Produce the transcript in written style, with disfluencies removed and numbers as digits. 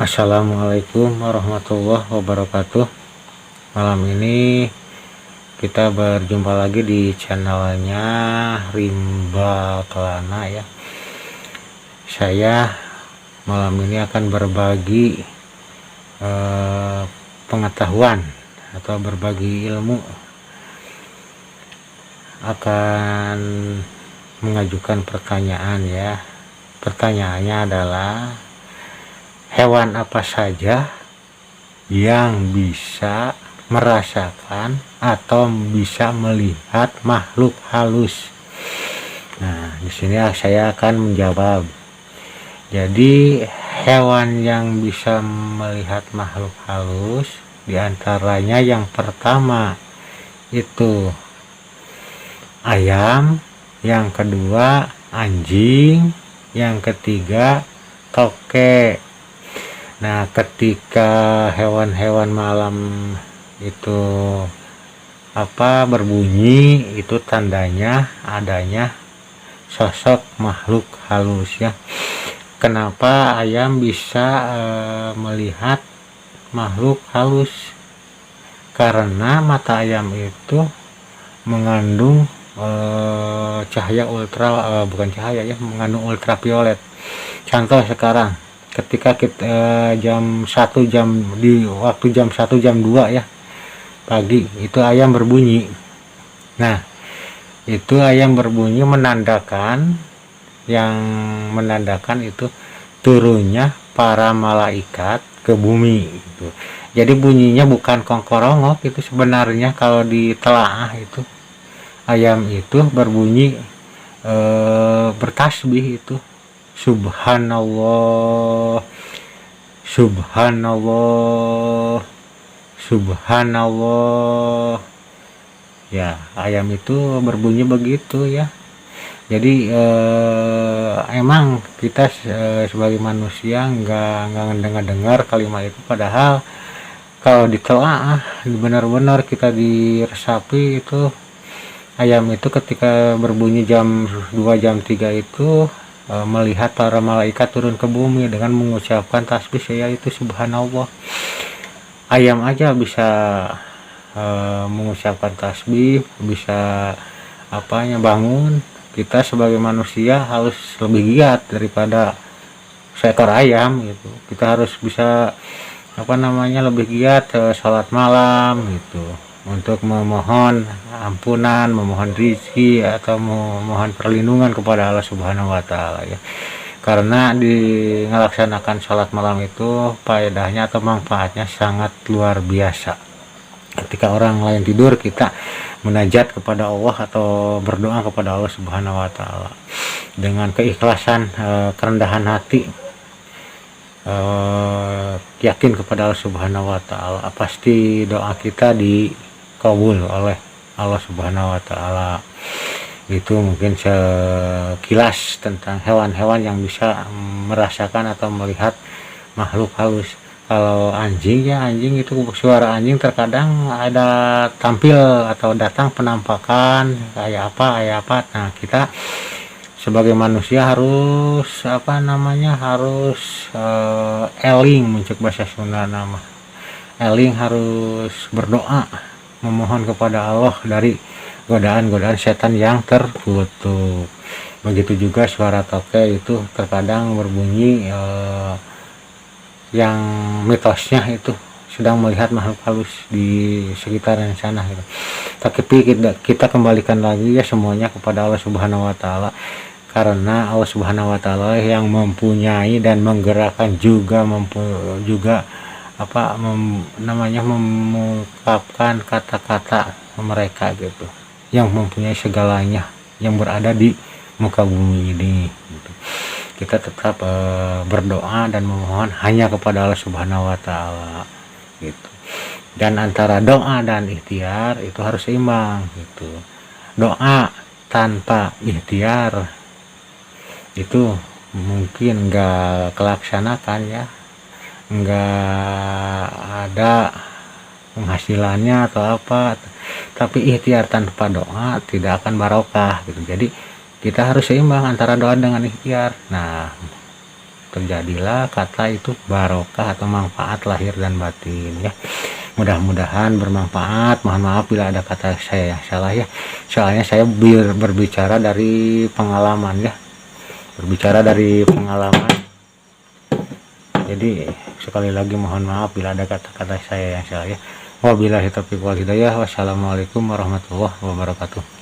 Assalamualaikum warahmatullahi wabarakatuh. Malam ini kita berjumpa lagi di channelnya Rimba Kelana ya. Saya malam ini akan berbagi pengetahuan atau berbagi ilmu, akan mengajukan pertanyaan ya. Pertanyaannya adalah, hewan apa saja yang bisa merasakan atau bisa melihat makhluk halus? Nah, di sini saya akan menjawab. Jadi, hewan yang bisa melihat makhluk halus diantaranya yang pertama itu ayam, yang kedua anjing, yang ketiga tokek. Nah, ketika hewan-hewan malam itu berbunyi, itu tandanya adanya sosok makhluk halus ya. Kenapa ayam bisa melihat makhluk halus? Karena mata ayam itu mengandung cahaya mengandung ultraviolet. Contoh sekarang ketika kita jam 1 jam 2 ya pagi, itu ayam berbunyi. Nah, itu ayam berbunyi menandakan itu turunnya para malaikat ke bumi gitu. Jadi bunyinya bukan kongkorongok, itu sebenarnya kalau ditelaah itu ayam itu berbunyi bertasbih itu. Subhanallah, subhanallah, subhanallah ya. Ayam itu berbunyi begitu ya. Jadi emang kita sebagai manusia nggak dengar kalimat itu, padahal kalau ditelaah benar-benar kita diresapi, itu ayam itu ketika berbunyi jam 2 jam 3 itu melihat para malaikat turun ke bumi dengan mengucapkan tasbih yaitu subhanallah. Ayam aja bisa mengucapkan tasbih, bisa bangun. Kita sebagai manusia harus lebih giat daripada seekor ayam gitu. Kita harus bisa lebih giat sholat malam gitu, untuk memohon ampunan, memohon rizki, atau memohon perlindungan kepada Allah Subhanahu wa Ta'ala ya. Karena di melaksanakan sholat malam itu faedahnya atau manfaatnya sangat luar biasa. Ketika orang lain tidur, kita munajat kepada Allah atau berdoa kepada Allah Subhanahu wa Ta'ala dengan keikhlasan, kerendahan hati, yakin kepada Allah Subhanahu wa Ta'ala, pasti doa kita dikabul oleh Allah Subhanahu wa Ta'ala. Itu mungkin sekilas tentang hewan-hewan yang bisa merasakan atau melihat makhluk halus. Kalau anjing ya, anjing itu suara anjing terkadang ada tampil atau datang penampakan kayak apa. Nah, kita sebagai manusia harus eling, mencek bahasa Sunda nama eling, harus berdoa memohon kepada Allah dari godaan-godaan setan yang terkutuk. Begitu juga suara tokek itu terkadang berbunyi yang mitosnya itu sedang melihat makhluk halus di sekitaran sana gitu. Tapi kita kembalikan lagi ya semuanya kepada Allah Subhanahu wa Ta'ala, karena Allah Subhanahu wa Ta'ala yang mempunyai dan menggerakkan mengungkapkan kata-kata mereka gitu, yang mempunyai segalanya yang berada di muka bumi ini gitu. Kita tetap berdoa dan memohon hanya kepada Allah Subhanahu wa Ta'ala gitu. Dan antara doa dan ikhtiar itu harus seimbang gitu. Doa tanpa ikhtiar itu mungkin nggak kelaksanakan ya, nggak ada penghasilannya atau apa. Tapi ikhtiar tanpa doa tidak akan barokah gitu. Jadi kita harus seimbang antara doa dengan ikhtiar. Nah, terjadilah kata itu barokah atau manfaat lahir dan batin ya. Mudah-mudahan bermanfaat. Mohon maaf bila ada kata saya yang salah ya, soalnya saya berbicara dari pengalaman ya, jadi sekali lagi mohon maaf bila ada kata-kata saya yang salah ya. Wabillahi taufiq wal hidayah. Wassalamualaikum warahmatullahi wabarakatuh.